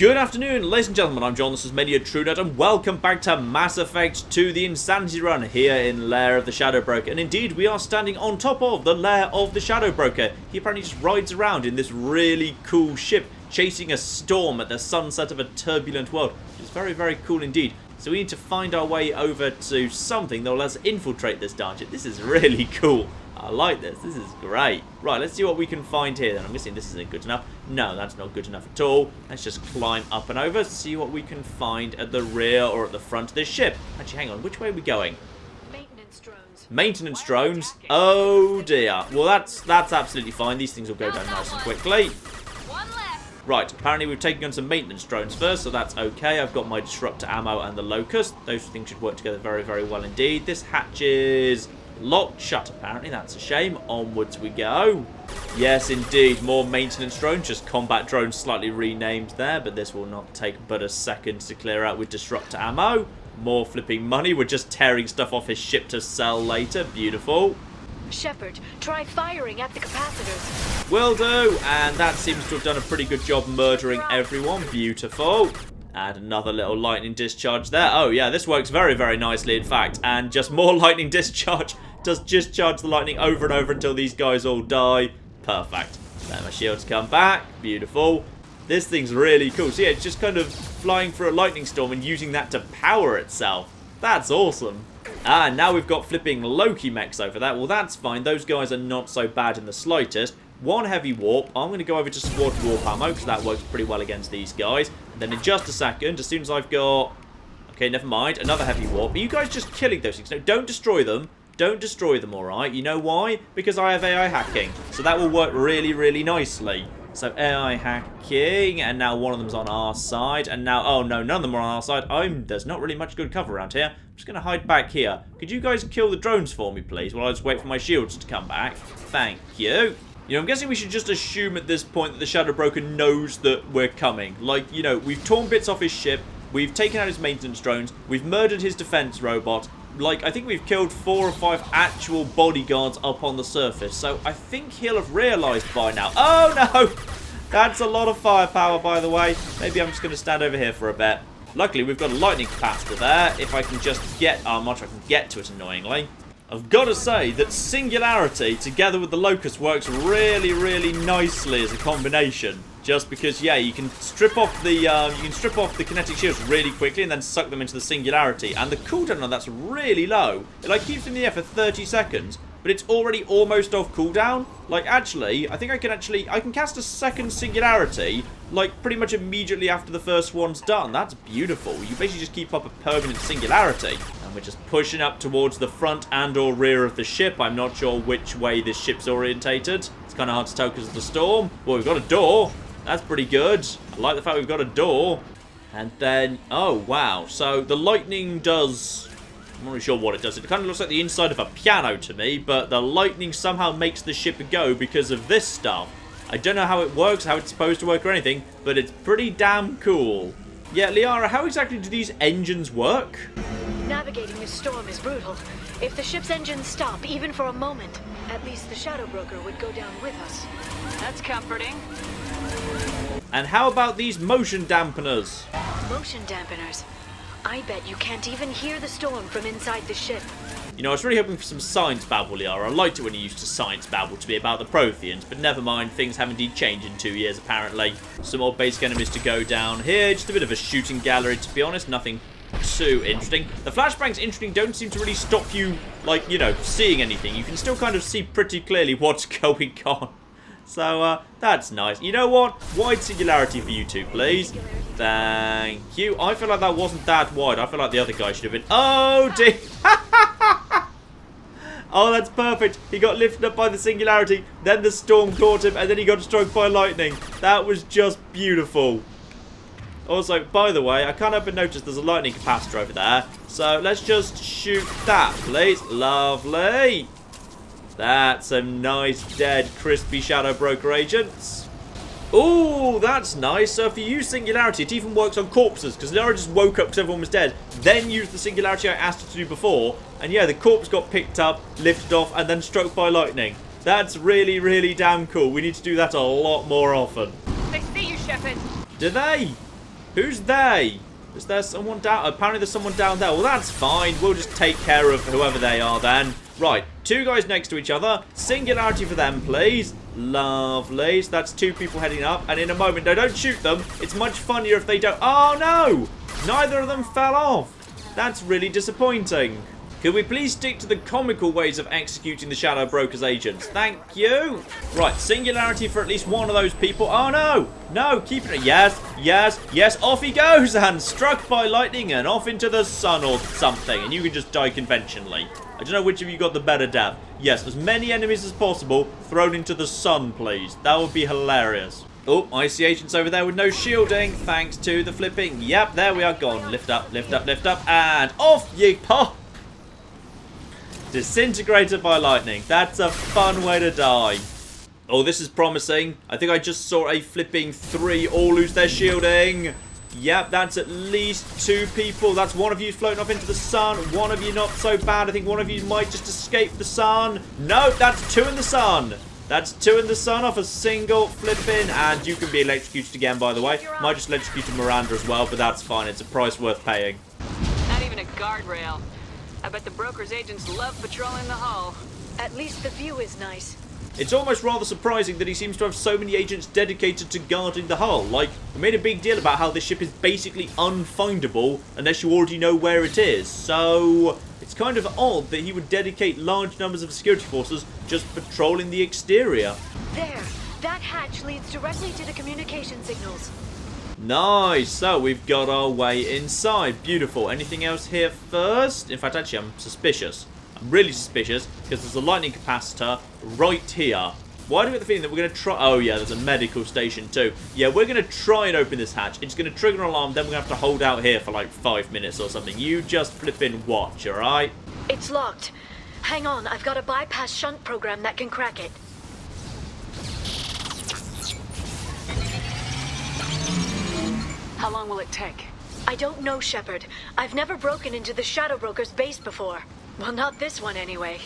Good afternoon, ladies and gentlemen, I'm John, this is MacLeod, and welcome back to Mass Effect 2, the Insanity Run, here in Lair of the Shadow Broker. And indeed, we are standing on top of the Lair of the Shadow Broker. He apparently just rides around in this really cool ship, chasing a storm at the sunset of a turbulent world, which is very, very cool indeed. So we need to find our way over to something that will let us infiltrate this dungeon. This is really cool. I like this. This is great. Right, let's see what we can find here then. I'm guessing this isn't good enough. No, that's not good enough at all. Let's just climb up and over, see what we can find at the rear or at the front of this ship. Actually, hang on. Which way are we going? Maintenance drones. Maintenance drones? Oh, dear. Well, that's absolutely fine. These things will go down nice and quickly. One left. Right, apparently we've taken on some maintenance drones first, so that's okay. I've got my disruptor ammo and the locust. Those things should work together very, very well indeed. This hatch is locked shut, apparently. That's a shame. Onwards we go. Yes, indeed. More maintenance drones. Just combat drones slightly renamed there, but this will not take but a second to clear out with disruptor ammo. More flipping money. We're just tearing stuff off his ship to sell later. Beautiful. Shepard, try firing at the capacitors. Will do. And that seems to have done a pretty good job murdering everyone. Beautiful. And another little lightning discharge there. Oh, yeah, this works very, very nicely, in fact. And just more lightning discharge. Does discharge the lightning over and over until these guys all die. Perfect. Let my shields come back. Beautiful. This thing's really cool. So, yeah, it's just kind of flying through a lightning storm and using that to power itself. That's awesome. Ah, now we've got flipping Loki mechs over that. Well, that's fine. Those guys are not so bad in the slightest. One heavy warp. I'm going to go over to squad warp ammo because that works pretty well against these guys. And then in just a second, as soon as I've got... Okay, never mind. Another heavy warp. Are you guys just killing those things? No, don't destroy them. Don't destroy them, alright? You know why? Because I have AI hacking. So that will work really, really nicely. So AI hacking, and now one of them's on our side. And now, oh no, none of them are on our side. There's not really much good cover around here. I'm just going to hide back here. Could you guys kill the drones for me, please? While I just wait for my shields to come back. Thank you. You know, I'm guessing we should just assume at this point that the Shadow Broker knows that we're coming. Like, you know, we've torn bits off his ship. We've taken out his maintenance drones. We've murdered his defense robot. Like, I think we've killed 4 or 5 actual bodyguards up on the surface. So I think he'll have realised by now. Oh, no! That's a lot of firepower, by the way. Maybe I'm just going to stand over here for a bit. Luckily, we've got a lightning capacitor there. If I can just get... Oh, I'm not sure I can get to it, annoyingly. I've got to say that Singularity, together with the Locust, works really, really nicely as a combination. Just because, yeah, you can strip off the kinetic shields really quickly and then suck them into the Singularity. And the cooldown on that's really low. It like keeps them in the air for 30 seconds, but it's already almost off cooldown. Like, actually, I think I can cast a second Singularity, like, pretty much immediately after the first one's done. That's beautiful. You basically just keep up a permanent Singularity. And we're just pushing up towards the front and or rear of the ship. I'm not sure which way this ship's orientated. It's kind of hard to tell because of the storm. Well, we've got a door. That's pretty good. I like the fact we've got a door. And then, oh, wow. So the lightning does... I'm not really sure what it does. It kind of looks like the inside of a piano to me, but the lightning somehow makes the ship go because of this stuff. I don't know how it works, how it's supposed to work or anything, but it's pretty damn cool. Yeah, Liara, how exactly do these engines work? Navigating this storm is brutal. If the ship's engines stop, even for a moment, at least the Shadow Broker would go down with us. That's comforting. And how about these motion dampeners? Motion dampeners? I bet you can't even hear the storm from inside the ship. You know, I was really hoping for some science babble, Liara. I liked it when you used to science babble to be about the Protheans, but never mind, things have indeed changed in 2 years, apparently. Some more basic enemies to go down here. Just a bit of a shooting gallery, to be honest. Nothing too interesting. The flashbangs, interesting, don't seem to really stop you, like, you know, seeing anything. You can still kind of see pretty clearly what's going on. So, that's nice. You know what? Wide Singularity for you two, please. Thank you. I feel like that wasn't that wide. I feel like the other guy should have been... Oh, dear. Oh, that's perfect. He got lifted up by the Singularity, then the storm caught him, and then he got struck by lightning. That was just beautiful. Also, by the way, I can't help but notice there's a lightning capacitor over there. So, let's just shoot that, please. Lovely. That's some nice, dead, crispy Shadow Broker agents. Ooh, that's nice. So if you use Singularity, it even works on corpses, because Liara just woke up because everyone was dead, then used the Singularity I asked her to do before, and yeah, the corpse got picked up, lifted off, and then struck by lightning. That's really, really damn cool. We need to do that a lot more often. They see you, Shepard. Do they? Who's they? Is there someone down? Apparently there's someone down there. Well, that's fine. We'll just take care of whoever they are then. Right, 2 guys next to each other. Singularity for them, please. Lovely. So that's 2 people heading up. And in a moment, no, don't shoot them. It's much funnier if they don't. Oh, no. Neither of them fell off. That's really disappointing. Could we please stick to the comical ways of executing the Shadow Broker's agents? Thank you. Right, singularity for at least one of those people. Oh, no. No, keep it. Yes, yes, yes. Off he goes and struck by lightning and off into the sun or something. And you can just die conventionally. I don't know which of you got the better death. Yes, as many enemies as possible thrown into the sun, please. That would be hilarious. Oh, I see agents over there with no shielding, thanks to the flipping. Yep, there we are gone. Lift up, lift up, lift up, and off ye pop. Disintegrated by lightning. That's a fun way to die. Oh, this is promising. I think I just saw a flipping 3 all lose their shielding. Yep, that's at least 2 people. That's one of you floating off into the sun. One of you not so bad. I think one of you might just escape the sun. No, that's 2 in the sun. That's 2 in the sun off a single flipping. And you can be electrocuted again, by the way. Might just electrocute Miranda as well, but that's fine. It's a price worth paying. Not even a guardrail. I bet the broker's agents love patrolling the hull. At least the view is nice. It's almost rather surprising that he seems to have so many agents dedicated to guarding the hull. Like, we made a big deal about how this ship is basically unfindable unless you already know where it is. So, it's kind of odd that he would dedicate large numbers of security forces just patrolling the exterior. There, that hatch leads directly to the communication signals. Nice. So, we've got our way inside. Beautiful. Anything else here first? In fact, actually, I'm suspicious. I'm really suspicious because there's a lightning capacitor right here. Why do we have the feeling that we're going to try... Oh, yeah, there's a medical station too. Yeah, we're going to try and open this hatch. It's going to trigger an alarm, then we're going to have to hold out here for like 5 minutes or something. You just flipping watch, alright? It's locked. Hang on, I've got a bypass shunt program that can crack it. How long will it take? I don't know, Shepard. I've never broken into the Shadow Broker's base before. Well, not this one anyway.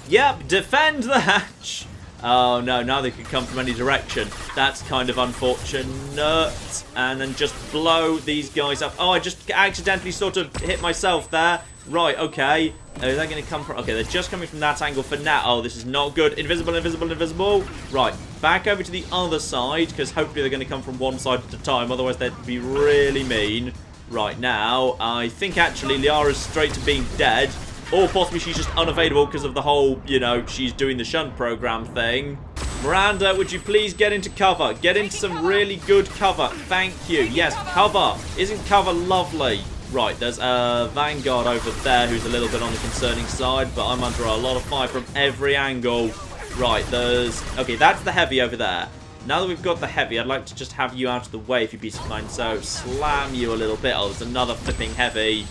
Yep, defend the hatch. Oh no, now they could come from any direction. That's kind of unfortunate. And then just blow these guys up. Oh, I just accidentally sort of hit myself there. Right, okay. Are they going to come from... Okay, they're just coming from that angle for now. Oh, this is not good. Invisible, invisible, invisible. Right, back over to the other side, because hopefully they're going to come from one side at a time. Otherwise, they'd be really mean. Right, now, I think actually Liara's straight to being dead. Or possibly she's just unavailable because of the whole, you know, she's doing the shunt program thing. Miranda, would you please get into cover? Get into some really good cover. Thank you. Yes, cover. Isn't cover lovely? Right, there's a Vanguard over there who's a little bit on the concerning side, but I'm under a lot of fire from every angle. Right, there's... Okay, that's the heavy over there. Now that we've got the heavy, I'd like to just have you out of the way if you'd be so kind. So, slam you a little bit. Oh, there's another flipping heavy.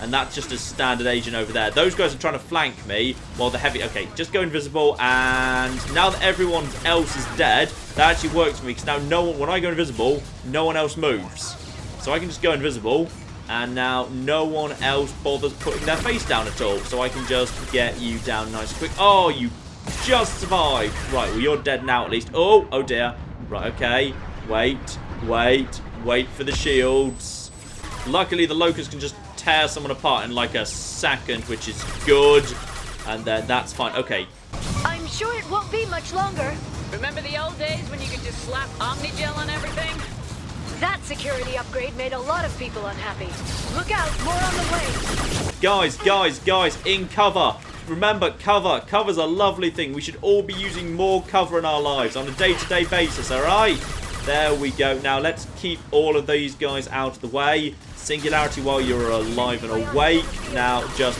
And that's just a standard agent over there. Those guys are trying to flank me while the heavy... Okay, just go invisible. And now that everyone else is dead, that actually works for me. Because now no one... When I go invisible, no one else moves. So I can just go invisible. And now no one else bothers putting their face down at all. So I can just get you down nice and quick. Oh, you just survived. Right, well, you're dead now at least. Oh, oh dear. Right, okay. Wait, wait, wait for the shields. Luckily, the Locust can just tear someone apart in like a second, which is good. And then that's fine. Okay. I'm sure it won't be much longer. Remember the old days when you could just slap Omnigel on everything? That security upgrade made a lot of people unhappy. Look out, more on the way. Guys, guys, guys, in cover. Remember, cover. Cover's a lovely thing. We should all be using more cover in our lives on a day-to-day basis, alright? There we go. Now, let's keep all of these guys out of the way. Singularity while you're alive and awake. Now, just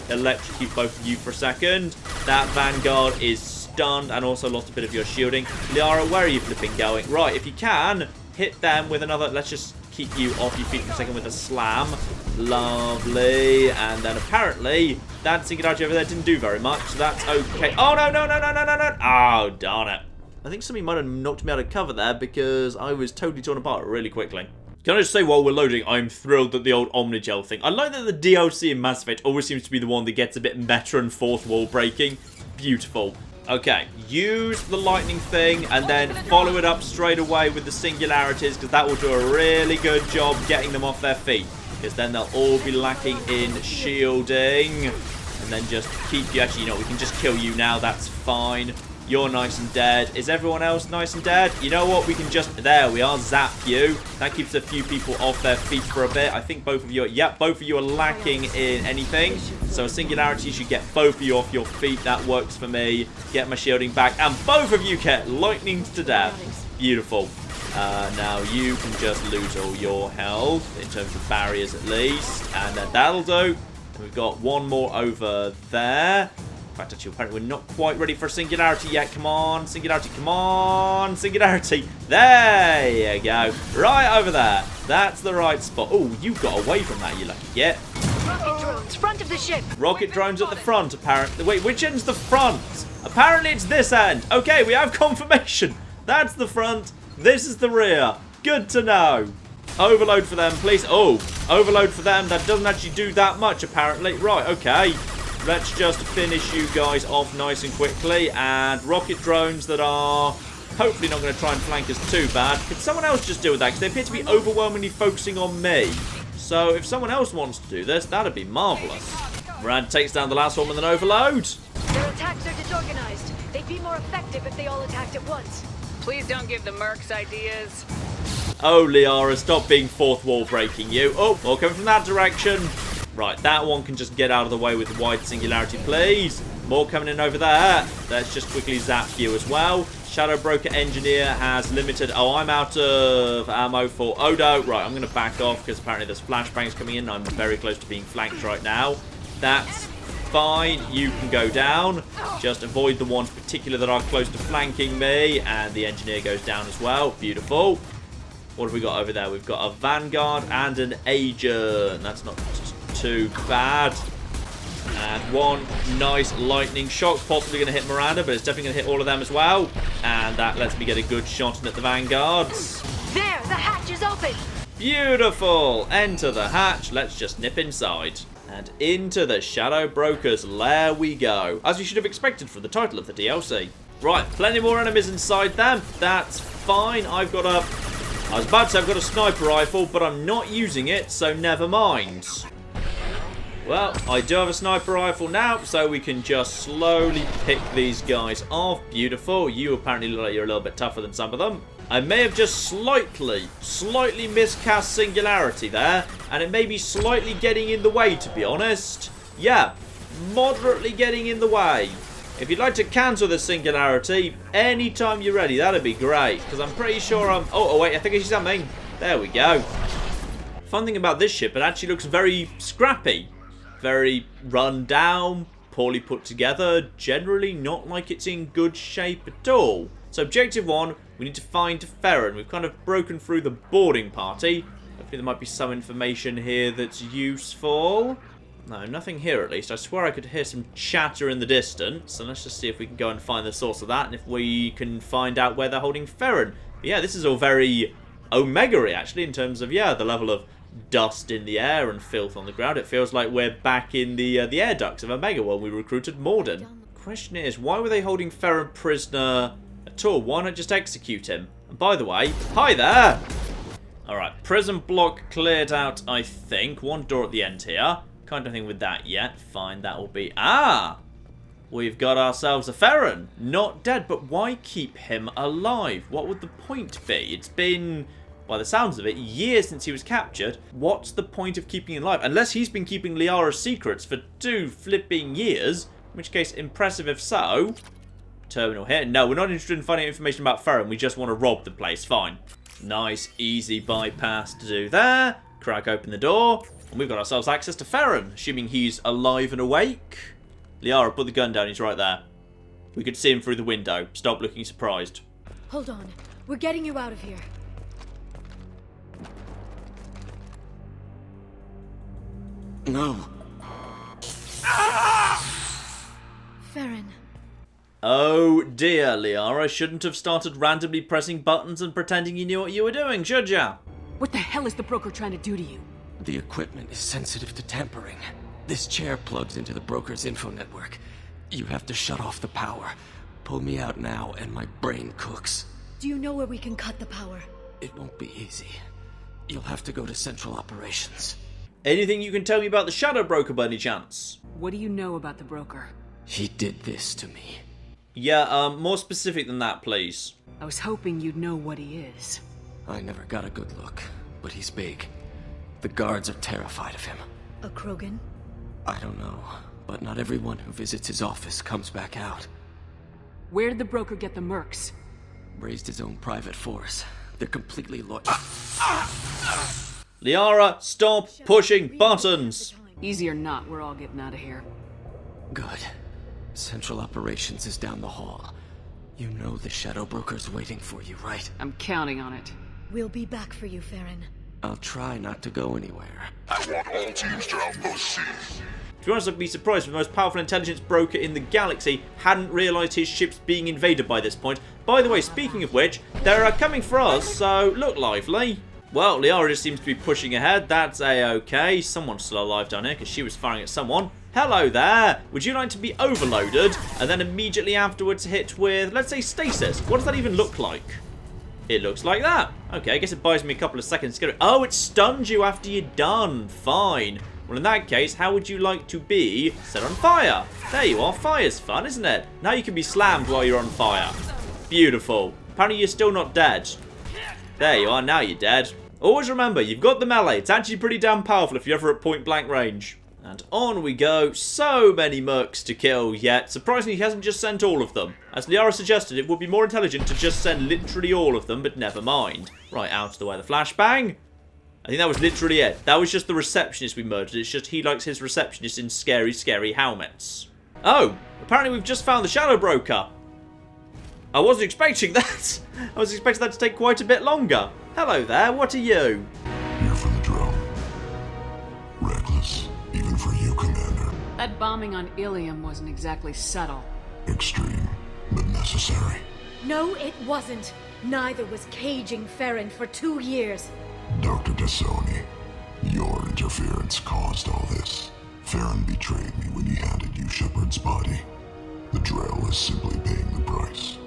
electrocute both of you for a second. That Vanguard is stunned and also lost a bit of your shielding. Liara, where are you flipping going? Right, if you can... hit them with another... Let's just keep you off your feet for a second with a slam. Lovely. And then apparently that singularity over there didn't do very much. So that's okay. Oh, no, no, no, no, no, no, no. Oh, darn it. I think somebody might have knocked me out of cover there because I was totally torn apart really quickly. Can I just say while we're loading, I'm thrilled that the old Omnigel thing... I like that the DLC in Mass Effect always seems to be the one that gets a bit meta and fourth wall breaking. Beautiful. Okay, use the lightning thing and then follow it up straight away with the singularities, because that will do a really good job getting them off their feet. Because then they'll all be lacking in shielding. And then just keep you... Actually, you know, we can just kill you now. That's fine. You're nice and dead. Is everyone else nice and dead? You know what? We can just... There we are. Zap you. That keeps a few people off their feet for a bit. I think both of you... Yep, both of you are lacking in anything. So a singularity should get both of you off your feet. That works for me. Get my shielding back. And both of you get lightninged to death. Beautiful. Now you can just lose all your health. In terms of barriers at least. And then that'll do. And we've got one more over there. In fact, actually, apparently we're not quite ready for singularity yet. Come on, singularity, come on, singularity. There you go. Right over there. That's the right spot. Oh, you got away from that, you lucky git. Rocket drones, front of the ship. Rocket drones at the front, apparently. Wait, which end's the front? Apparently it's this end. Okay, we have confirmation. That's the front. This is the rear. Good to know. Overload for them, please. Oh, overload for them. That doesn't actually do that much, apparently. Right, okay. Let's just finish you guys off nice and quickly. And rocket drones that are hopefully not going to try and flank us too bad. Could someone else just deal with that? Because they appear to be overwhelmingly focusing on me. So if someone else wants to do this, that'd be marvellous. Brad takes down the last one with an overload. Their attacks are disorganized. They'd be more effective if they all attacked at once. Please don't give the mercs ideas. Oh, Liara, stop being fourth wall breaking you. Oh, all coming from that direction. Right, that one can just get out of the way with the wide singularity, please. More coming in over there. Let's just quickly zap you as well. Shadow Broker Engineer has limited... Oh, I'm out of ammo for Odo. Right, I'm going to back off because apparently there's flashbangs coming in. I'm very close to being flanked right now. That's fine. You can go down. Just avoid the ones particular that are close to flanking me. And the Engineer goes down as well. Beautiful. What have we got over there? We've got a Vanguard and an Agent. That's not too bad. And one nice lightning shock. Possibly going to hit Miranda, but it's definitely going to hit all of them as well. And that lets me get a good shot in at the Vanguards. There, the hatch is open. Beautiful. Enter the hatch. Let's just nip inside. And into the Shadow Broker's lair we go. As you should have expected from the title of the DLC. Right, plenty more enemies inside them. That's fine. I was about to say I've got a sniper rifle, but I'm not using it, so never mind. Well, I do have a sniper rifle now, so we can just slowly pick these guys off. Beautiful. You apparently look like you're a little bit tougher than some of them. I may have just slightly miscast singularity there, and it may be slightly getting in the way, to be honest. Yeah, moderately getting in the way. If you'd like to cancel the singularity, anytime you're ready, that'd be great. Because I'm pretty sure I'm... Oh, wait, I think I see something. There we go. Fun thing about this ship, it actually looks very scrappy. Very run down, poorly put together. Generally not like it's in good shape at all. So objective 1, we need to find Feron. We've kind of broken through the boarding party. Hopefully there might be some information here that's useful. No, nothing here at least. I swear I could hear some chatter in the distance. So let's just see if we can go and find the source of that. And if we can find out where they're holding Feron. But yeah, this is all very Omega-y actually in terms of, yeah, the level of dust in the air and filth on the ground. It feels like we're back in the air ducts of Omega when we recruited Morden. The question is, why were they holding Feron prisoner at all? Why not just execute him? And by the way, hi there! Alright, prison block cleared out, I think. One door at the end here. Can't do anything with that yet. Fine, that will be... Ah! We've got ourselves a Feron. Not dead, but why keep him alive? What would the point be? It's been, by the sounds of it, years since he was captured. What's the point of keeping him alive? Unless he's been keeping Liara's secrets for 2 flipping years. In which case, impressive if so. Terminal here. No, we're not interested in finding information about Feron. We just want to rob the place. Fine. Nice, easy bypass to do there. Crack open the door. And we've got ourselves access to Feron, assuming he's alive and awake. Liara, put the gun down, he's right there. We could see him through the window. Stop looking surprised. Hold on. We're getting you out of here. No. Feron. Oh dear, Liara. Shouldn't have started randomly pressing buttons and pretending you knew what you were doing, should ya? What the hell is the broker trying to do to you? The equipment is sensitive to tampering. This chair plugs into the broker's info network. You have to shut off the power, pull me out now and my brain cooks. Do you know where we can cut the power? It won't be easy. You'll have to go to Central Operations. Anything you can tell me about the Shadow Broker by any chance? What do you know about the broker? He did this to me. Yeah, more specific than that, please. I was hoping you'd know what he is. I never got a good look, but he's big. The guards are terrified of him. A Krogan? I don't know, but not everyone who visits his office comes back out. Where did the broker get the mercs? Raised his own private force. They're completely loyal. Liara, stop pushing buttons! Easy or not, we're all getting out of here. Good. Central Operations is down the hall. You know the Shadow Broker's waiting for you, right? I'm counting on it. We'll be back for you, Feron. I'll try not to go anywhere. I want all teams to outpost C. To be honest, I'd be surprised if the most powerful intelligence broker in the galaxy hadn't realised his ship's being invaded by this point. By the way, speaking of which, they're coming for us, so look lively. Well, Liara just seems to be pushing ahead. That's a-okay. Someone's still alive down here because she was firing at someone. Hello there. Would you like to be overloaded and then immediately afterwards hit with, let's say, stasis? What does that even look like? It looks like that. Okay, I guess it buys me a couple of seconds to get it. Oh, it stuns you after you're done. Fine. Well, in that case, how would you like to be set on fire? There you are. Fire's fun, isn't it? Now you can be slammed while you're on fire. Beautiful. Apparently you're still not dead. There you are. Now you're dead. Always remember, you've got the melee. It's actually pretty damn powerful if you're ever at point blank range. And on we go. So many mercs to kill, yet surprisingly he hasn't just sent all of them. As Liara suggested, it would be more intelligent to just send literally all of them, but never mind. Right, out of the way, the flashbang. I think that was literally it. That was just the receptionist we murdered. It's just he likes his receptionist in scary, scary helmets. Oh, apparently we've just found the Shadow Broker. I wasn't expecting that. I was expecting that to take quite a bit longer. Hello there, what are you? Here for the drill. Reckless, even for you, Commander. That bombing on Ilium wasn't exactly subtle. Extreme, but necessary. No, it wasn't. Neither was caging Feron for 2 years. Dr. Tassoni, your interference caused all this. Feron betrayed me when he handed you Shepard's body. The Drell is simply paying the price.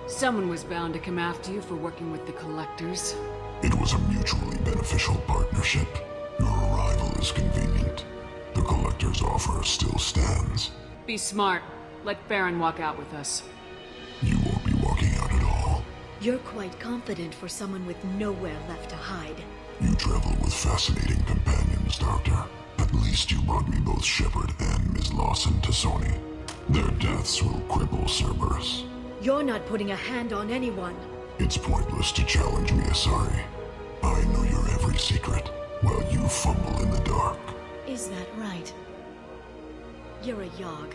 Someone was bound to come after you for working with the Collectors. It was a mutually beneficial partnership. Your arrival is convenient. The Collector's offer still stands. Be smart. Let Feron walk out with us. You won't be walking out at all. You're quite confident for someone with nowhere left to hide. You travel with fascinating companions, Doctor. At least you brought me both Shepard and Ms. Lawson Tassoni. Their deaths will cripple Cerberus. You're not putting a hand on anyone. It's pointless to challenge me, Asari. I know your every secret, while you fumble in the dark. Is that right? You're a Yogg,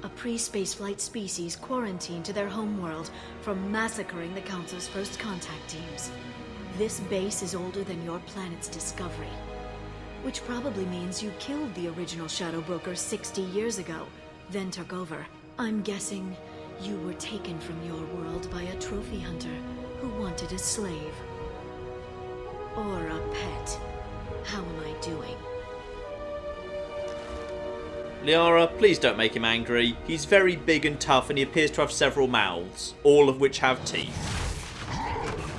a pre-spaceflight species quarantined to their homeworld from massacring the Council's first contact teams. This base is older than your planet's discovery, which probably means you killed the original Shadow Broker 60 years ago, then took over. I'm guessing you were taken from your world by a trophy hunter who wanted a slave. Or a pet. How am I doing? Liara, please don't make him angry. He's very big and tough and he appears to have several mouths, all of which have teeth.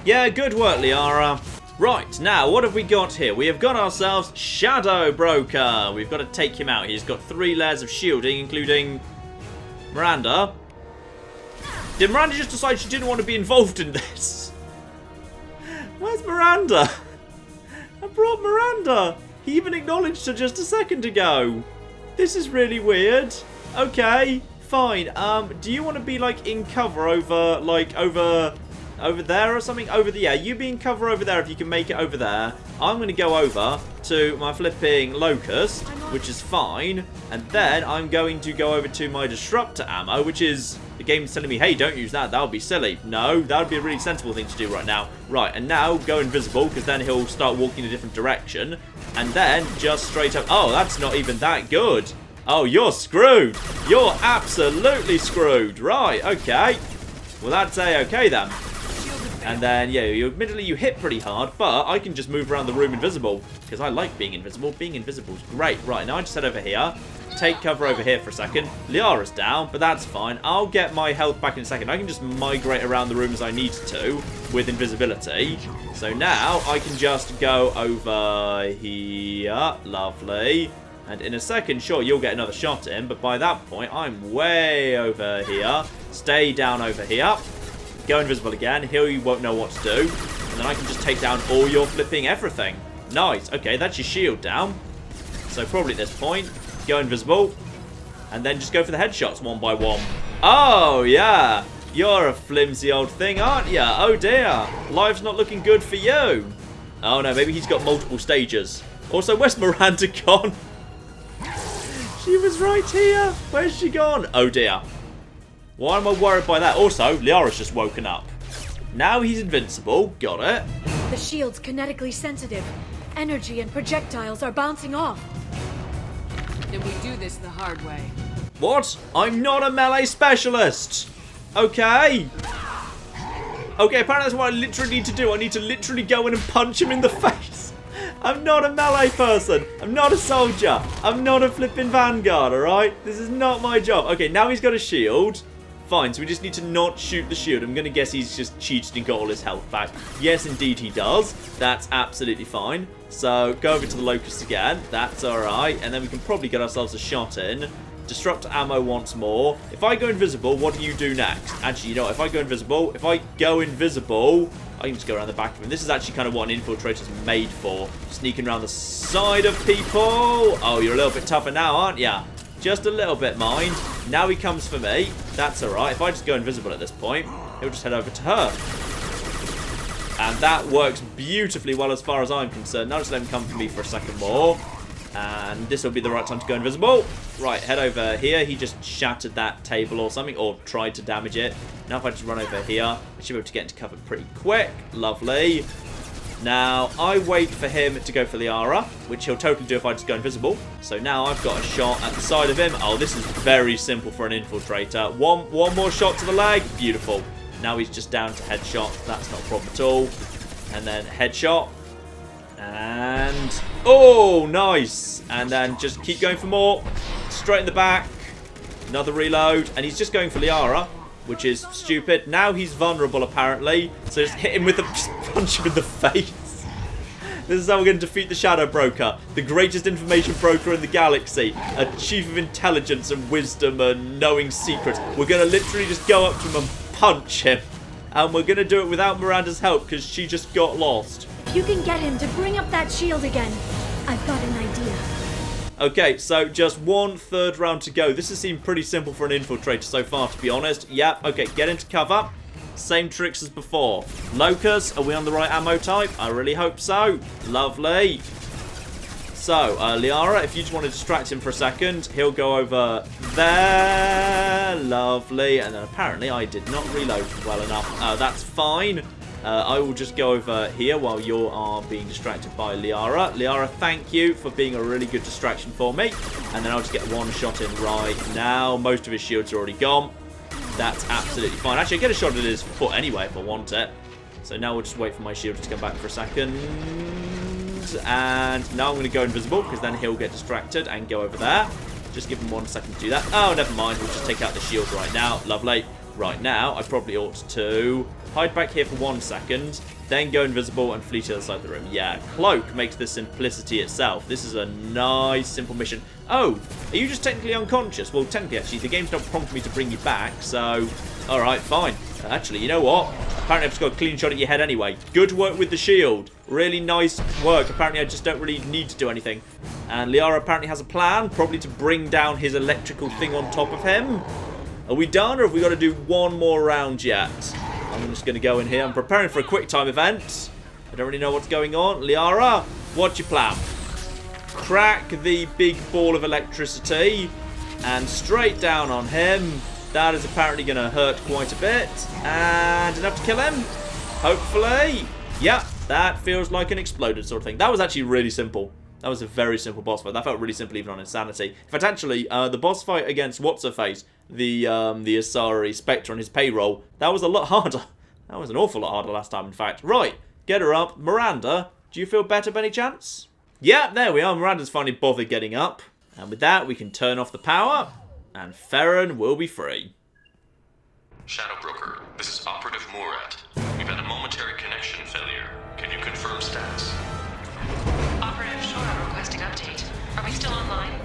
Yeah, good work, Liara. Right, now, what have we got here? We have got ourselves Shadow Broker. We've got to take him out. He's got 3 layers of shielding, including Miranda. Did Miranda just decide she didn't want to be involved in this? Where's Miranda? I brought Miranda. He even acknowledged her just a second ago. This is really weird. Okay, fine. Do you want to be like in cover over there or something? Yeah, you be in cover over there if you can make it over there. I'm going to go over to my flipping Locust, which is fine. And then I'm going to go over to my Disruptor ammo, which is... The game's telling me, hey, don't use that. That would be silly. No, that would be a really sensible thing to do right now. Right, and now go invisible, because then he'll start walking in a different direction. And then just straight up... Oh, that's not even that good. Oh, you're screwed. You're absolutely screwed. Right, okay. Well, that's a-okay then. And then, yeah, admittedly you hit pretty hard, but I can just move around the room invisible, because I like being invisible. Being invisible is great. Right, now I just head over here, take cover over here for a second. Liara's down, but that's fine. I'll get my health back in a second. I can just migrate around the room as I need to with invisibility. So now I can just go over here. Lovely. And in a second, sure, you'll get another shot in, but by that point, I'm way over here. Stay down over here. Go invisible again. Here you won't know what to do. And then I can just take down all your flipping everything. Nice. Okay, that's your shield down. So probably at this point, go invisible. And then just go for the headshots one by one. Oh, yeah. You're a flimsy old thing, aren't you? Oh, dear. Life's not looking good for you. Oh, no. Maybe he's got multiple stages. Also, where's Miranda gone? She was right here. Where's she gone? Oh, dear. Why am I worried by that? Also, Liara's just woken up. Now he's invincible. Got it. The shield's kinetically sensitive. Energy and projectiles are bouncing off. Then we do this the hard way. What? I'm not a melee specialist. Okay. Okay, apparently that's what I literally need to do. I need to literally go in and punch him in the face. I'm not a melee person. I'm not a soldier. I'm not a flipping vanguard, alright? This is not my job. Okay, now he's got a shield. Fine, so we just need to not shoot the shield. I'm going to guess he's just cheated and got all his health back. Yes, indeed he does. That's absolutely fine. So, go over to the Locust again. That's alright. And then we can probably get ourselves a shot in. Disrupt ammo once more. If I go invisible, what do you do next? Actually, you know what? If I go invisible, I can just go around the back of him. This is actually kind of what an infiltrator's made for. Sneaking around the side of people. Oh, you're a little bit tougher now, aren't you? Just a little bit, mind. Now he comes for me. That's alright. If I just go invisible at this point, he'll just head over to her. And that works beautifully well as far as I'm concerned. Now just let him come for me for a second more. And this will be the right time to go invisible. Right, head over here. He just shattered that table or something, or tried to damage it. Now if I just run over here, I should be able to get into cover pretty quick. Lovely. Now, I wait for him to go for Liara, which he'll totally do if I just go invisible. So now I've got a shot at the side of him. Oh, this is very simple for an infiltrator. One more shot to the leg. Beautiful. Now he's just down to headshot. That's not a problem at all. And then headshot. And... oh, nice. And then just keep going for more. Straight in the back. Another reload. And he's just going for Liara, which is stupid. Now he's vulnerable, apparently. So just hit him with a... just punch him in the face. This is how we're going to defeat the Shadow Broker. The greatest information broker in the galaxy. A chief of intelligence and wisdom and knowing secrets. We're going to literally just go up to him and punch him. And we're going to do it without Miranda's help because she just got lost. If you can get him to bring up that shield again, I've got an idea. Okay, so just 1/3 round to go. This has seemed pretty simple for an infiltrator so far, to be honest. Yep, okay, get into cover. Same tricks as before. Locust, are we on the right ammo type? I really hope so. Lovely. So, Liara, if you just want to distract him for a second, he'll go over there. Lovely. And then apparently I did not reload well enough. That's fine. I will just go over here while you are being distracted by Liara. Liara, thank you for being a really good distraction for me. And then I'll just get one shot in right now. Most of his shields are already gone. That's absolutely fine. Actually, I get a shot at his foot anyway if I want it. So now we'll just wait for my shield to come back for a second. And now I'm going to go invisible because then he'll get distracted and go over there. Just give him 1 second to do that. Oh, never mind. We'll just take out the shield right now. Lovely. Right now, I probably ought to hide back here for 1 second, then go invisible and flee to the other side of the room. Yeah, Cloak makes the simplicity itself. This is a nice, simple mission. Oh, are you just technically unconscious? Well, technically, actually, the game's not prompting me to bring you back, so... alright, fine. Actually, you know what? Apparently, I've just got a clean shot at your head anyway. Good work with the shield. Really nice work. Apparently, I just don't really need to do anything. And Liara apparently has a plan, probably to bring down his electrical thing on top of him. Are we done, or have we got to do one more round yet? I'm just going to go in here. I'm preparing for a quick time event. I don't really know what's going on. Liara, what's your plan? Crack the big ball of electricity and straight down on him. That is apparently going to hurt quite a bit. And enough to kill him? Hopefully. Yeah, that feels like an exploded sort of thing. That was actually really simple. That was a very simple boss fight. That felt really simple even on Insanity. In fact, actually, the boss fight against What's-Her-Face, the Asari Spectre on his payroll, that was a lot harder. That was an awful lot harder last time, in fact. Right, get her up. Miranda, do you feel better by any chance? Yeah, there we are. Miranda's finally bothered getting up. And with that, we can turn off the power, and Feron will be free. Shadow Broker, this is Operative Murat. We've had a momentary connection failure. Can you confirm status? Operative Shora requesting update. Are we still online?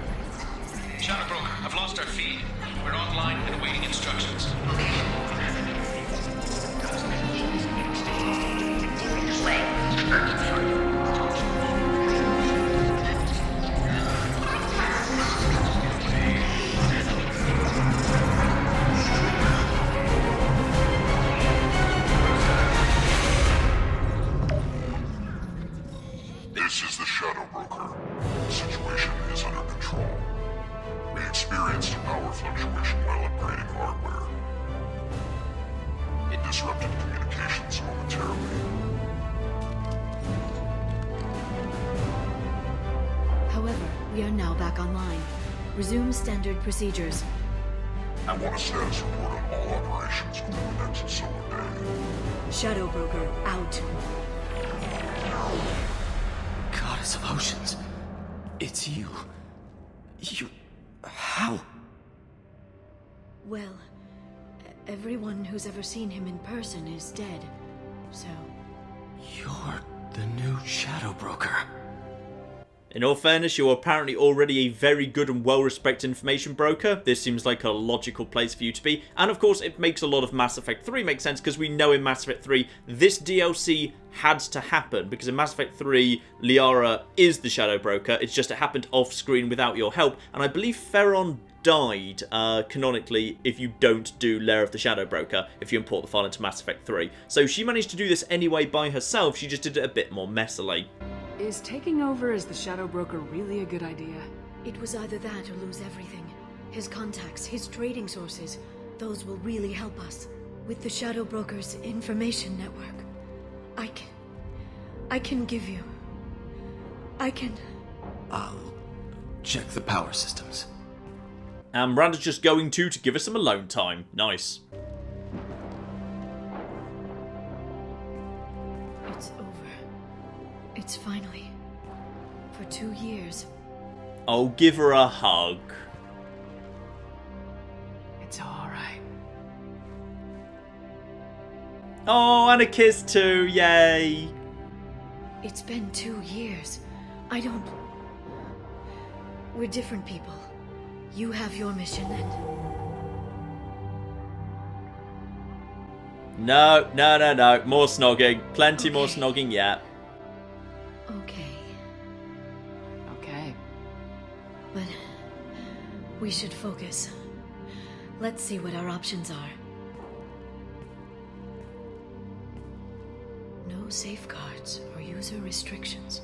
Shadow Broker, I've lost our feed. We're online and awaiting instructions. This is the Shadow Broker. The situation is under control. We experienced a power fluctuation while upgrading hardware. It disrupted communications momentarily. However, we are now back online. Resume standard procedures. I want a status report on all operations within the next solar day. Shadow Broker out. Goddess of Oceans. It's you. You... How? Well, everyone who's ever seen him in person is dead. So... You're the new Shadow Broker. In all fairness, you're apparently already a very good and well-respected information broker. This seems like a logical place for you to be. And of course, it makes a lot of Mass Effect 3 make sense, because we know in Mass Effect 3, this DLC had to happen. Because in Mass Effect 3, Liara is the Shadow Broker. It's just it happened off-screen without your help. And I believe Feron died, canonically, if you don't do Lair of the Shadow Broker, if you import the file into Mass Effect 3. So she managed to do this anyway by herself, she just did it a bit more messily. Is taking over as the Shadow Broker really a good idea? it was either that or lose everything. His contacts, his trading sources, those will really help us. With the Shadow Broker's information network, I can give you... I'll check the power systems. And Miranda's just going to give us some alone time. Nice. It's over. It's finally. For 2 years. Oh, give her a hug. It's alright. Oh, and a kiss too. Yay. It's been 2 years. I don't... We're different people. You have your mission and... No. More snogging. Plenty more Okay. snogging yet. Okay. Okay. But... we should focus. Let's see what our options are. No safeguards or user restrictions.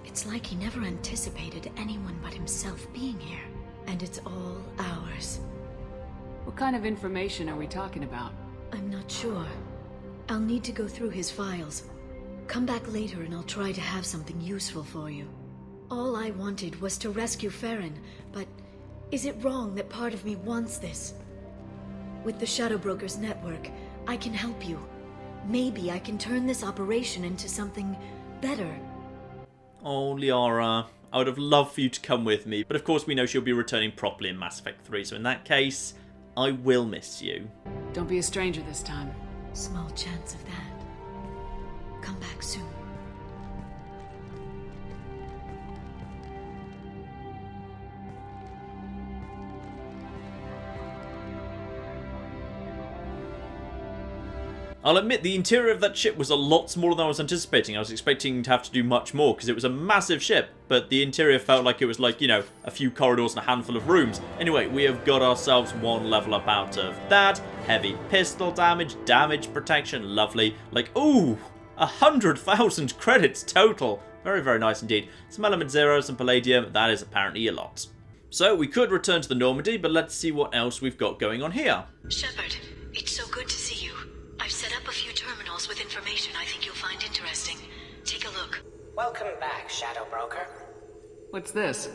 It's like he never anticipated anyone but himself being here. And it's all ours. What kind of information are we talking about? I'm not sure. I'll need to go through his files. Come back later and I'll try to have something useful for you. All I wanted was to rescue Feron, but is it wrong that part of me wants this? With the Shadow Broker's network, I can help you. Maybe I can turn this operation into something better. Oh, Liara. I would have loved for you to come with me, but of course we know she'll be returning properly in Mass Effect 3, so in that case, I will miss you. Don't be a stranger this time. Small chance of that. Come back soon. I'll admit the interior of that ship was a lot smaller than I was anticipating. I was expecting to have to do much more because it was a massive ship, but the interior felt like it was like, you know, a few corridors and a handful of rooms. Anyway, we have got ourselves one level up out of that. Heavy pistol damage, damage protection, lovely. Like, ooh, 100,000 credits total. Very, very nice indeed. Some element zeros and palladium, that is apparently a lot. So we could return to the Normandy, but let's see what else we've got going on here. Shepard, it's so good to see you. I've set up a few terminals with information I think you'll find interesting. Take a look. Welcome back, Shadow Broker. What's this?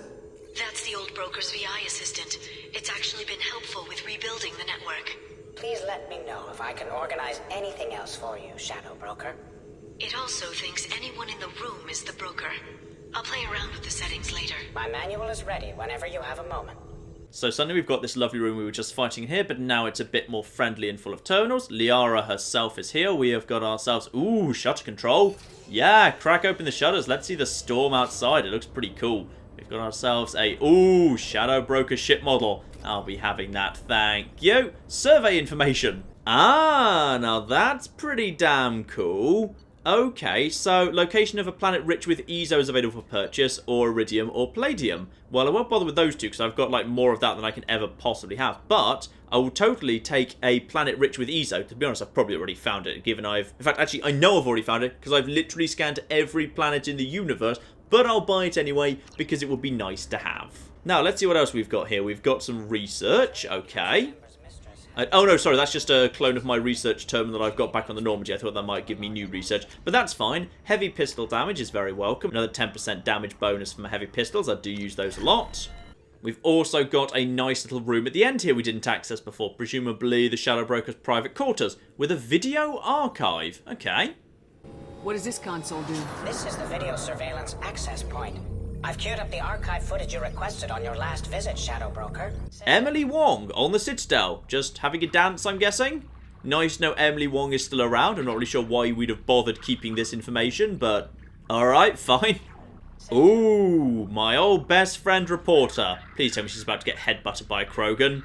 That's the old broker's VI assistant. It's actually been helpful with rebuilding the network. Please let me know if I can organize anything else for you, Shadow Broker. It also thinks anyone in the room is the broker. I'll play around with the settings later. My manual is ready whenever you have a moment. So suddenly we've got this lovely room we were just fighting here, but now it's a bit more friendly and full of terminals. Liara herself is here. We have got ourselves... Ooh, shutter control. Yeah, crack open the shutters. Let's see the storm outside. It looks pretty cool. We've got ourselves a... Ooh, Shadow Broker ship model. I'll be having that, thank you. Survey information. Ah, now that's pretty damn cool. Okay, so location of a planet rich with EZO is available for purchase, or iridium or palladium. Well, I won't bother with those two because I've got like more of that than I can ever possibly have. But I will totally take a planet rich with EZO. To be honest, I've probably already found it, given I've... In fact, actually, I know I've already found it because I've literally scanned every planet in the universe. But I'll buy it anyway because it would be nice to have. Now, let's see what else we've got here. We've got some research. Okay. Oh no, sorry, that's just a clone of my research terminal that I've got back on the Normandy. I thought that might give me new research, but that's fine. Heavy pistol damage is very welcome. Another 10% damage bonus from heavy pistols. I do use those a lot. We've also got a nice little room at the end here we didn't access before. Presumably the Shadow Broker's private quarters with a video archive. Okay. What does this console do? This is the video surveillance access point. I've queued up the archive footage you requested on your last visit, Shadow Broker. Emily Wong on the Citadel. Just having a dance, I'm guessing? Nice to know Emily Wong is still around. I'm not really sure why we'd have bothered keeping this information, but... Alright, fine. Ooh, my old best friend reporter. Please tell me she's about to get headbutted by a Krogan.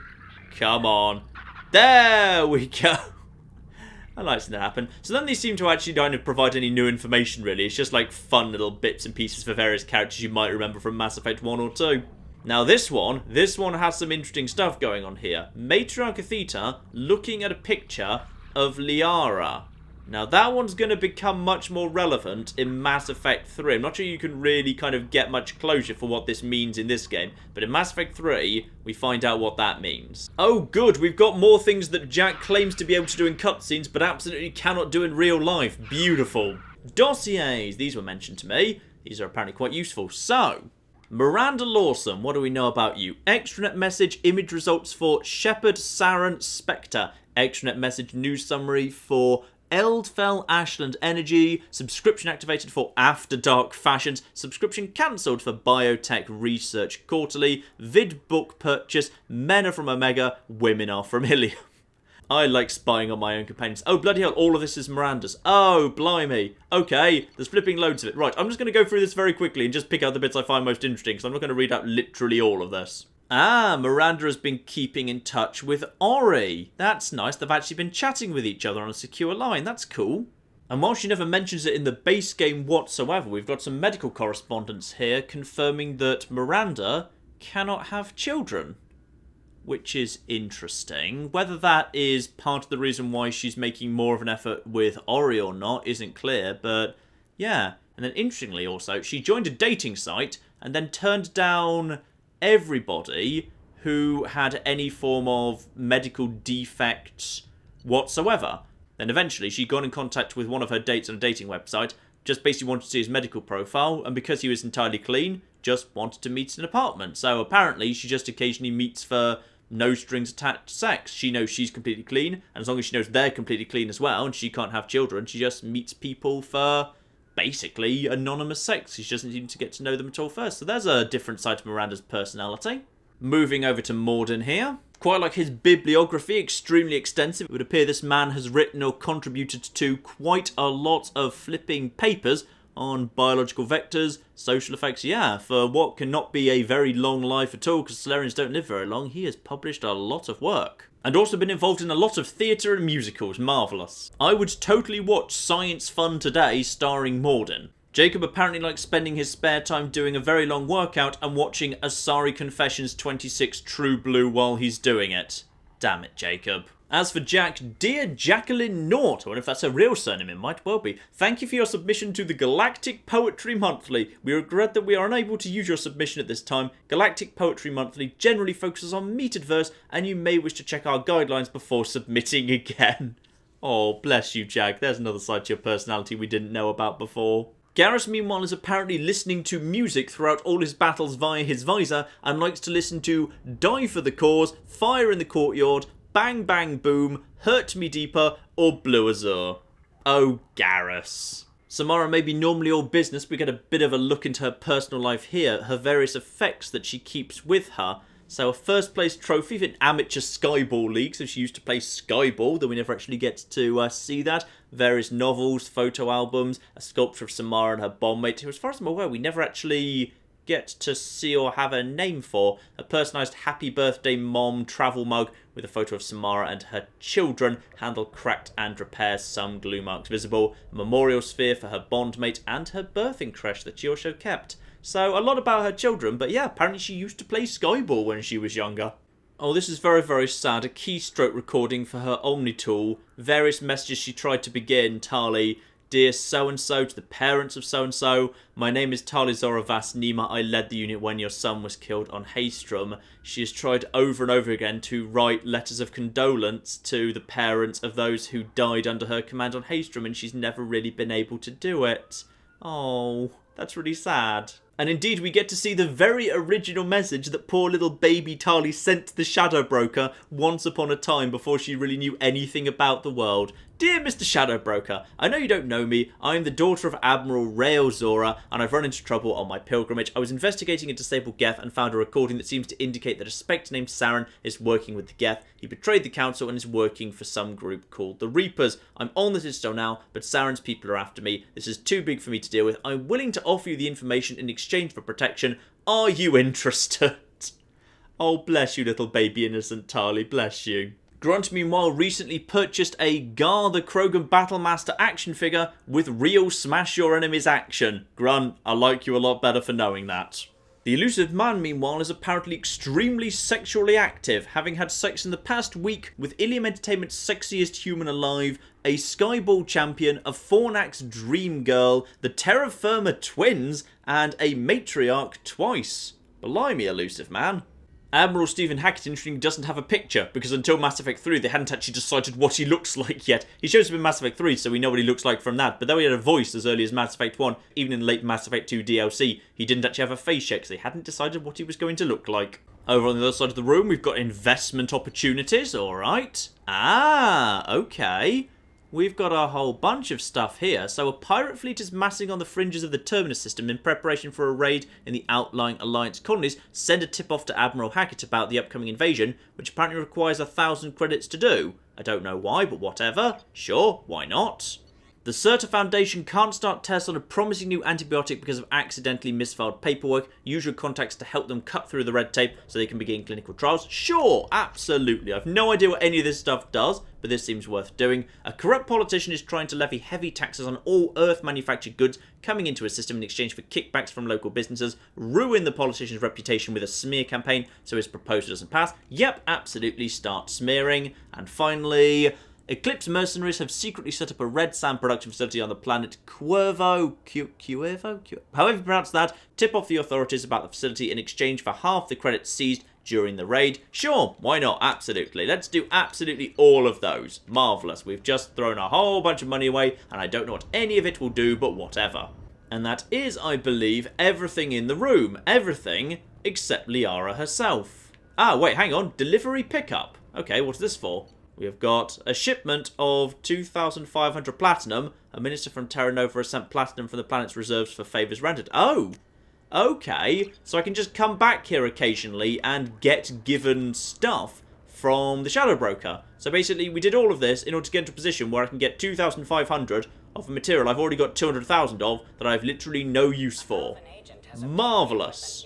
Come on. There we go. I like seeing that happen. So then they seem to actually kind of provide any new information, really. It's just like fun little bits and pieces for various characters you might remember from Mass Effect 1 or 2. Now this one has some interesting stuff going on here. Matriarch Theta looking at a picture of Liara. Now that one's going to become much more relevant in Mass Effect 3. I'm not sure you can really kind of get much closure for what this means in this game, but in Mass Effect 3, we find out what that means. Oh good, we've got more things that Jack claims to be able to do in cutscenes, but absolutely cannot do in real life. Beautiful. Dossiers, these were mentioned to me. These are apparently quite useful. So, Miranda Lawson, what do we know about you? Extranet message, image results for Shepard, Saren, Spectre. Extranet message, news summary for... Eldfell Ashland Energy, subscription activated for After Dark Fashions, subscription cancelled for Biotech Research Quarterly, vid book purchase, men are from Omega, women are from Ilium. I like spying on my own companions. Oh, bloody hell, all of this is Miranda's. Oh, blimey. Okay, there's flipping loads of it. Right, I'm just going to go through this very quickly and just pick out the bits I find most interesting, because I'm not going to read out literally all of this. Ah, Miranda has been keeping in touch with Ori. That's nice. They've actually been chatting with each other on a secure line. That's cool. And while she never mentions it in the base game whatsoever, we've got some medical correspondence here confirming that Miranda cannot have children. Which is interesting. Whether that is part of the reason why she's making more of an effort with Ori or not isn't clear, but yeah. And then interestingly also, she joined a dating site and then turned down... everybody who had any form of medical defects whatsoever. Then eventually she got in contact with one of her dates on a dating website, just basically wanted to see his medical profile, and because he was entirely clean, just wanted to meet in an apartment. So apparently she just occasionally meets for no strings attached sex. She knows she's completely clean, and as long as she knows they're completely clean as well, and she can't have children, she just meets people for... basically anonymous sex. She doesn't seem to get to know them at all first. So there's a different side to Miranda's personality. Moving over to Morden here. Quite like his bibliography, extremely extensive. It would appear this man has written or contributed to quite a lot of flipping papers on biological vectors, social effects. Yeah, for what cannot be a very long life at all, because Solarians don't live very long, he has published a lot of work. And also been involved in a lot of theatre and musicals. Marvellous. I would totally watch Science Fun Today starring Morden. Jacob apparently likes spending his spare time doing a very long workout and watching Asari Confessions 26 True Blue while he's doing it. Damn it, Jacob. As for Jack, dear Jacqueline Naught, I wonder if that's her real surname, it might well be. Thank you for your submission to the Galactic Poetry Monthly. We regret that we are unable to use your submission at this time. Galactic Poetry Monthly generally focuses on metered verse, and you may wish to check our guidelines before submitting again. Oh, bless you, Jack. There's another side to your personality we didn't know about before. Garrus, meanwhile, is apparently listening to music throughout all his battles via his visor, and likes to listen to Die for the Cause, Fire in the Courtyard, Bang Bang Boom, Hurt Me Deeper, or Blue Azure? Oh, Garrus. Samara may be normally all business, we get a bit of a look into her personal life here, her various effects that she keeps with her. So a first place trophy in amateur Skyball League, so she used to play Skyball, though we never actually get to see that. Various novels, photo albums, a sculpture of Samara and her bondmate, who as far as I'm aware we never actually get to see or have a name for. A personalised happy birthday mom travel mug with a photo of Samara and her children, handle cracked and repairs, some glue marks visible, a memorial sphere for her bondmate and her birthing creche that she also kept. So a lot about her children, but yeah, apparently she used to play Skyball when she was younger. Oh, this is very, very sad. A keystroke recording for her Omnitool. Various messages she tried to begin. Tali, dear so-and-so to the parents of so-and-so. My name is Tali Zoravas Nima. I led the unit when your son was killed on Haystrom. She has tried over and over again to write letters of condolence to the parents of those who died under her command on Haystrom, and she's never really been able to do it. Oh, that's really sad. And indeed, we get to see the very original message that poor little baby Tali sent to the Shadow Broker once upon a time before she really knew anything about the world. Dear Mr. Shadow Broker, I know you don't know me. I am the daughter of Admiral Rael Zora, and I've run into trouble on my pilgrimage. I was investigating a disabled Geth and found a recording that seems to indicate that a spectre named Saren is working with the Geth. He betrayed the council and is working for some group called the Reapers. I'm on the Citadel now, but Saren's people are after me. This is too big for me to deal with. I'm willing to offer you the information in exchange for protection. Are you interested? Oh, bless you, little baby innocent Tali, bless you. Grunt, meanwhile, recently purchased a Gar the Krogan Battlemaster action figure with real smash your enemies action. Grunt, I like you a lot better for knowing that. The elusive man, meanwhile, is apparently extremely sexually active, having had sex in the past week with Ilium Entertainment's sexiest human alive, a Skyball champion, a Fornax dream girl, the Terra Firma twins, and a matriarch twice. Blimey, elusive man. Admiral Stephen Hackett, interestingly, doesn't have a picture, because until Mass Effect 3, they hadn't actually decided what he looks like yet. He shows up in Mass Effect 3, so we know what he looks like from that, but though he had a voice as early as Mass Effect 1, even in late Mass Effect 2 DLC, he didn't actually have a face yet, because they hadn't decided what he was going to look like. Over on the other side of the room, we've got investment opportunities, alright. Ah, okay. We've got a whole bunch of stuff here. So a pirate fleet is massing on the fringes of the Terminus system in preparation for a raid in the outlying Alliance colonies. Send a tip off to Admiral Hackett about the upcoming invasion, which apparently requires 1,000 credits to do. I don't know why, but whatever. Sure, why not? The Certa Foundation can't start tests on a promising new antibiotic because of accidentally misfiled paperwork. Use your contacts to help them cut through the red tape so they can begin clinical trials. Sure, absolutely. I've no idea what any of this stuff does, but this seems worth doing. A corrupt politician is trying to levy heavy taxes on all Earth-manufactured goods coming into a system in exchange for kickbacks from local businesses. Ruin the politician's reputation with a smear campaign so his proposal doesn't pass. Yep, absolutely, start smearing. And finally, Eclipse mercenaries have secretly set up a red sand production facility on the planet Cuervo, however you pronounce that. Tip off the authorities about the facility in exchange for half the credits seized during the raid. Sure, why not? Absolutely. Let's do absolutely all of those. Marvellous. We've just thrown a whole bunch of money away, and I don't know what any of it will do, but whatever. And that is, I believe, everything in the room. Everything except Liara herself. Ah, wait, hang on. Delivery pickup. Okay, what's this for? We have got a shipment of 2,500 platinum. A minister from Terra Nova has sent platinum from the planet's reserves for favours rendered. Oh, okay. So I can just come back here occasionally and get given stuff from the Shadow Broker. So basically, we did all of this in order to get into a position where I can get 2,500 of a material I've already got 200,000 of that I have literally no use for. Marvellous.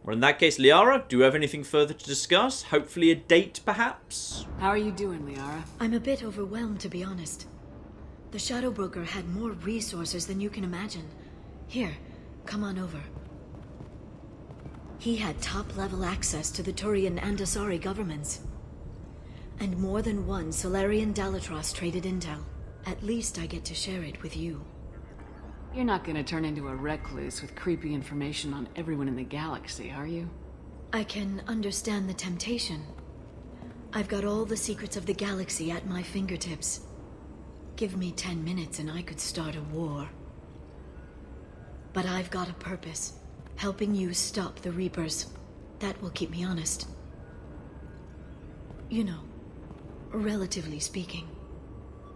Well, in that case, Liara, do you have anything further to discuss? Hopefully a date, perhaps? How are you doing, Liara? I'm a bit overwhelmed, to be honest. The Shadow Broker had more resources than you can imagine. Here, come on over. He had top-level access to the Turian and Asari governments. And more than one Solarian Dalatros traded intel. At least I get to share it with you. You're not gonna turn into a recluse with creepy information on everyone in the galaxy, are you? I can understand the temptation. I've got all the secrets of the galaxy at my fingertips. Give me 10 minutes and I could start a war. But I've got a purpose. Helping you stop the Reapers. That will keep me honest. You know, relatively speaking.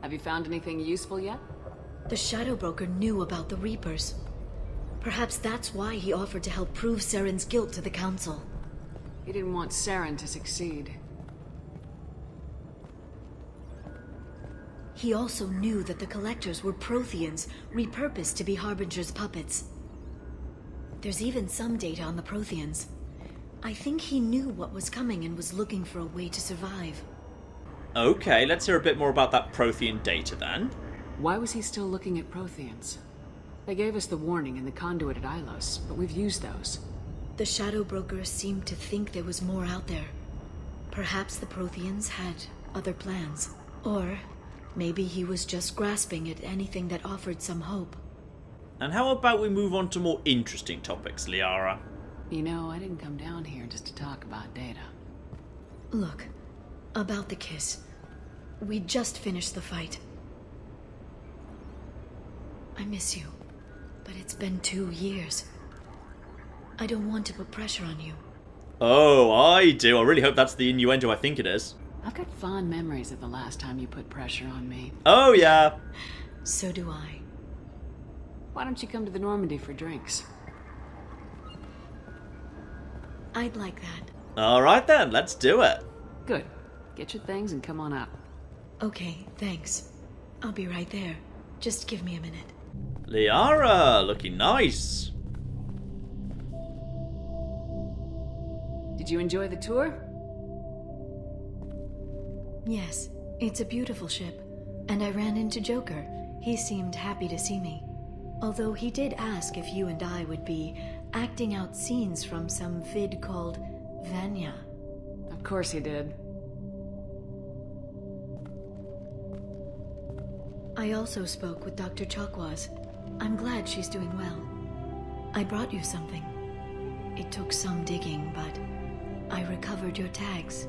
Have you found anything useful yet? The Shadow Broker knew about the Reapers. Perhaps that's why he offered to help prove Saren's guilt to the Council. He didn't want Saren to succeed. He also knew that the Collectors were Protheans, repurposed to be Harbinger's puppets. There's even some data on the Protheans. I think he knew what was coming and was looking for a way to survive. Okay, let's hear a bit more about that Prothean data then. Why was he still looking at Protheans? They gave us the warning in the conduit at Ilos, but we've used those. The Shadow Broker seemed to think there was more out there. Perhaps the Protheans had other plans. Or maybe he was just grasping at anything that offered some hope. And how about we move on to more interesting topics, Liara? You know, I didn't come down here just to talk about data. Look, about the kiss. We just finished the fight. I miss you, but it's been 2 years. I don't want to put pressure on you. Oh, I do. I really hope that's the innuendo I think it is. I've got fond memories of the last time you put pressure on me. Oh, yeah. So do I. Why don't you come to the Normandy for drinks? I'd like that. Alright then, let's do it. Good. Get your things and come on up. Okay, thanks. I'll be right there. Just give me a minute. Liara, looking nice. Did you enjoy the tour? Yes, it's a beautiful ship. And I ran into Joker. He seemed happy to see me. Although he did ask if you and I would be acting out scenes from some vid called Vanya. Of course he did. I also spoke with Dr. Chakwas. I'm glad she's doing well. I brought you something. It took some digging, but I recovered your tags.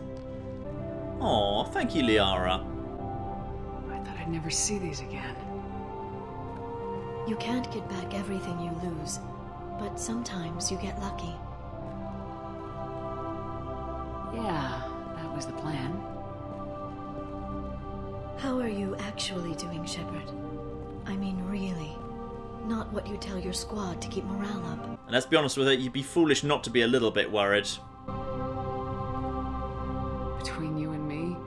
Aw, thank you, Liara. I thought I'd never see these again. You can't get back everything you lose, but sometimes you get lucky. Yeah, that was the plan. How are you actually doing, Shepard? I mean, really. Not what you tell your squad to keep morale up. And let's be honest with it, you'd be foolish not to be a little bit worried. Between you and me,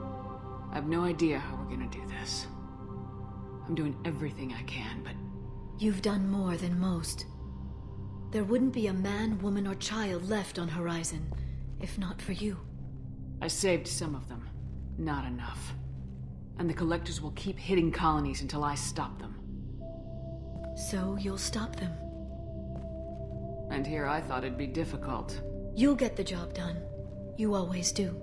I have no idea how we're gonna do this. I'm doing everything I can, but... You've done more than most. There wouldn't be a man, woman, or child left on Horizon, if not for you. I saved some of them. Not enough. And the Collectors will keep hitting colonies until I stop them. So you'll stop them. And here I thought it'd be difficult. You'll get the job done. You always do.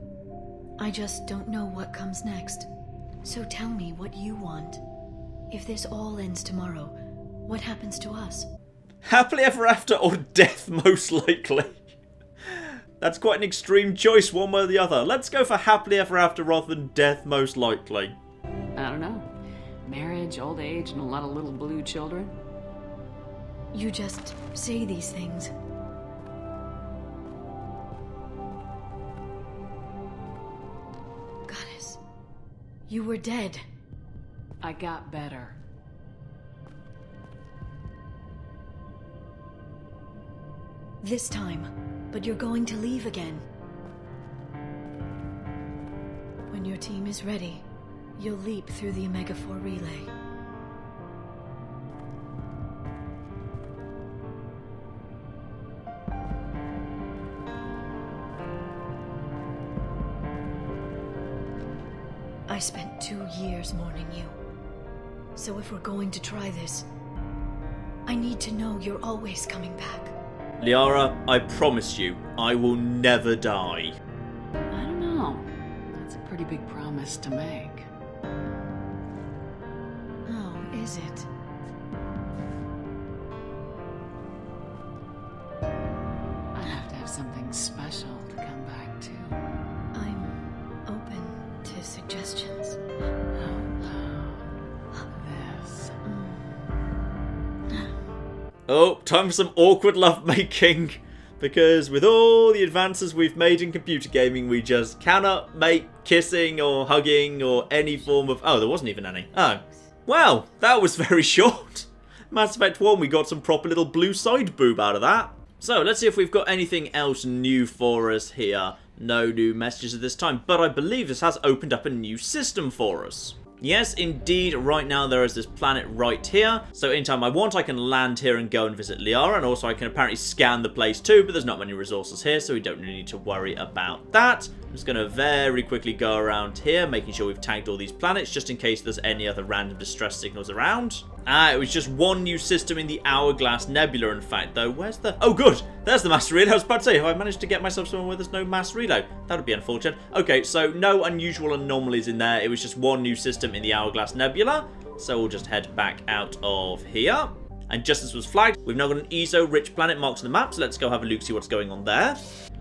I just don't know what comes next. So tell me what you want. If this all ends tomorrow, what happens to us? Happily ever after or death most likely. That's quite an extreme choice, one way or the other. Let's go for happily ever after rather than death most likely. I don't know. Marriage, old age, and a lot of little blue children? You just say these things. Goddess, you were dead. I got better. This time, but you're going to leave again. When your team is ready, you'll leap through the Omega-4 relay. I spent 2 years mourning you. So if we're going to try this, I need to know you're always coming back. Liara, I promise you, I will never die. I don't know. That's a pretty big promise to make. Oh, is it? I have to have something special to come back to. I'm open to suggestions. This. Oh, time for some awkward lovemaking. because with all the advances we've made in computer gaming, we just cannot make kissing or hugging or any form of... Oh, there wasn't even any. Oh. Well, that was very short. Mass Effect 1, we got some proper little blue side boob out of that. So, let's see if we've got anything else new for us here. No new messages at this time, but I believe this has opened up a new system for us. Yes, indeed, right now there is this planet right here, so anytime I want I can land here and go and visit Liara, and also I can apparently scan the place too, but there's not many resources here, so we don't really need to worry about that. I'm just going to very quickly go around here, making sure we've tagged all these planets, just in case there's any other random distress signals around. It was just one new system in the Hourglass Nebula, in fact, though. Where's the... Oh, good! There's the mass relay. I was about to say, have I managed to get myself somewhere where there's no mass reload? That would be unfortunate. Okay, so no unusual anomalies in there. It was just one new system in the Hourglass Nebula. So we'll just head back out of here. And just as was flagged, we've now got an ESO-rich planet marked on the map, so let's go have a look, see what's going on there.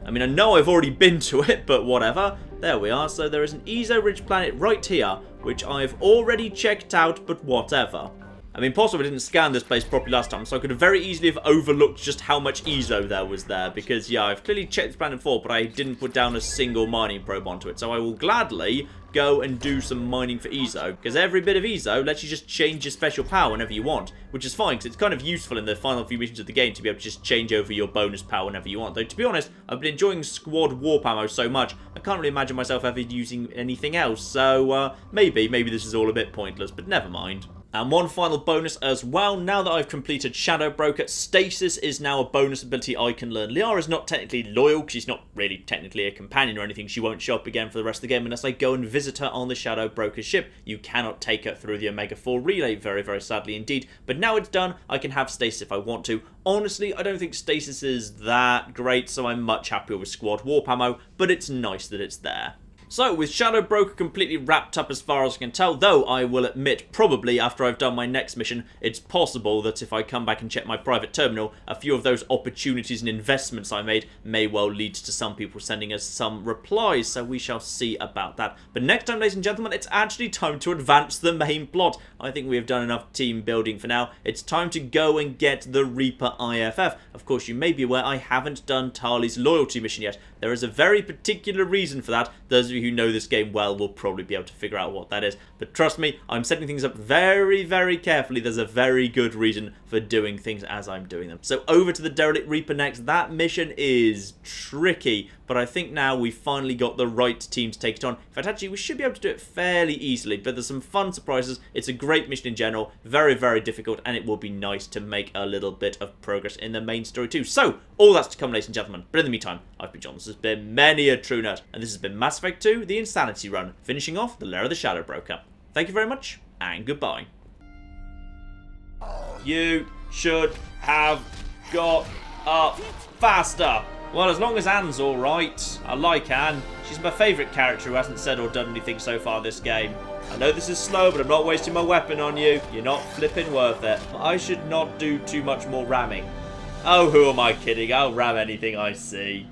I mean, I know I've already been to it, but whatever. There we are. So there is an ESO-rich planet right here, which I've already checked out, but whatever. I mean, possibly I didn't scan this place properly last time, so I could have very easily have overlooked just how much ESO there was there, because, yeah, I've clearly checked this planet before, but I didn't put down a single mining probe onto it, so I will gladly go and do some mining for ESO, because every bit of ESO lets you just change your special power whenever you want, which is fine, because it's kind of useful in the final few missions of the game to be able to just change over your bonus power whenever you want, though, to be honest, I've been enjoying squad warp ammo so much, I can't really imagine myself ever using anything else, so, maybe this is all a bit pointless, but never mind. And one final bonus as well, now that I've completed Shadow Broker, Stasis is now a bonus ability I can learn. Liara is not technically loyal, because she's not really technically a companion or anything. She won't show up again for the rest of the game unless I go and visit her on the Shadow Broker ship. You cannot take her through the Omega-4 relay, very, very sadly indeed. But now it's done, I can have Stasis if I want to. Honestly, I don't think Stasis is that great, so I'm much happier with Squad Warp Ammo, but it's nice that it's there. So, with Shadow Broker completely wrapped up as far as I can tell, though I will admit, probably after I've done my next mission, it's possible that if I come back and check my private terminal, a few of those opportunities and investments I made may well lead to some people sending us some replies, so we shall see about that. But next time, ladies and gentlemen, it's actually time to advance the main plot. I think we have done enough team building for now. It's time to go and get the Reaper IFF. Of course, you may be aware I haven't done Tali's loyalty mission yet. There is a very particular reason for that. Those of you who know this game well will probably be able to figure out what that is. But trust me, I'm setting things up very, very carefully. There's a very good reason for doing things as I'm doing them. So over to the Derelict Reaper next. That mission is tricky, but I think now we've finally got the right team to take it on. In fact, actually, we should be able to do it fairly easily, but there's some fun surprises. It's a great mission in general, very, very difficult, and it will be nice to make a little bit of progress in the main story too. So, all that's to come, ladies and gentlemen. But in the meantime, I've been John. This has been many a true nerd, and this has been Mass Effect 2, The Insanity Run, finishing off the Lair of the Shadow Broker. Thank you very much, and goodbye. You should have got up faster. Well, as long as Anne's alright. I like Anne. She's my favourite character who hasn't said or done anything so far this game. I know this is slow, but I'm not wasting my weapon on you. You're not flipping worth it. I should not do too much more ramming. Oh, who am I kidding? I'll ram anything I see.